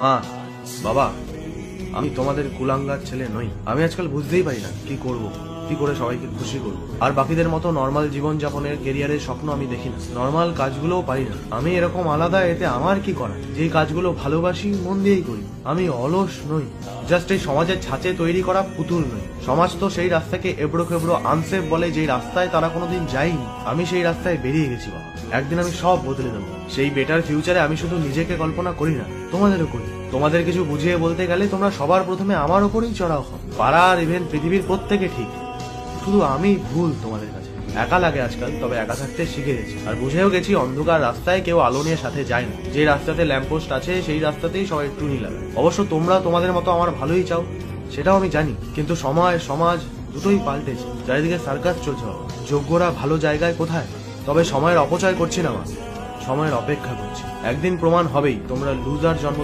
মা, বাবা, আমি তোমাদের কুলাঙ্গার ছেলে নই। আমি আজকাল বুঝতেই পারি না কি করব, কি করে সবাইকে খুশি করব। আর বাকিদের মতো নর্মাল জীবন যাপনের কেরিয়ারের স্বপ্ন আমি দেখি না, নর্মাল কাজগুলোও পারি না। আমি এরকম আলাদা, এতে আমার কি করা? যে কাজগুলো ভালোবাসি মন দিয়েই করি। আমি অলস নই, জাস্ট এই সমাজের ছাঁচে তৈরি করা পুতুল নই। সমাজ তো সেই রাস্তাকে এবড়ো খেবড়ো আনসেফ বলে, যেই রাস্তায় তারা কোনোদিন যায়নি। আমি সেই রাস্তায় বেরিয়ে গেছি বাবা। একদিন আমি সব বদলে দেবো। সেই বেটার ফিউচারে আমি শুধু নিজেকে কল্পনা করি না, তোমাদেরও করি। তোমাদের কিছু বুঝিয়ে বলতে গেলে তোমরা সবার প্রথমে আমার ওপরেই চড়াও হও। পাড়ার ইভেন পৃথিবীর প্রত্যেকে ঠিক, শুধু আমি ভুল তোমাদের কাছে। একা লাগে আজকাল, তবে একা থাকতে শিখে গেছি। আর বুঝেও গেছি অন্ধকার রাস্তায় কেউ আলো নিয়ে সাথে যায় না। যে রাস্তাতে ল্যাম্পপোস্ট আছে সেই রাস্তাতেই সবাই টুনি লাগায়। অবশ্য তোমরা তোমাদের মতো আমার ভালোই চাও, সেটাও আমি জানি। কিন্তু সময় সমাজ দুটোই পাল্টেছে। চারিদিকে সার্কাস চলছে বাবা। যোগ্যরা ভালো জায়গায় কোথায়? তবে সময়ের অপচয় করছি না মা, সময়ের অপেক্ষা করছি। একদিন প্রমাণ হবেই তোমরা লুজার জন্ম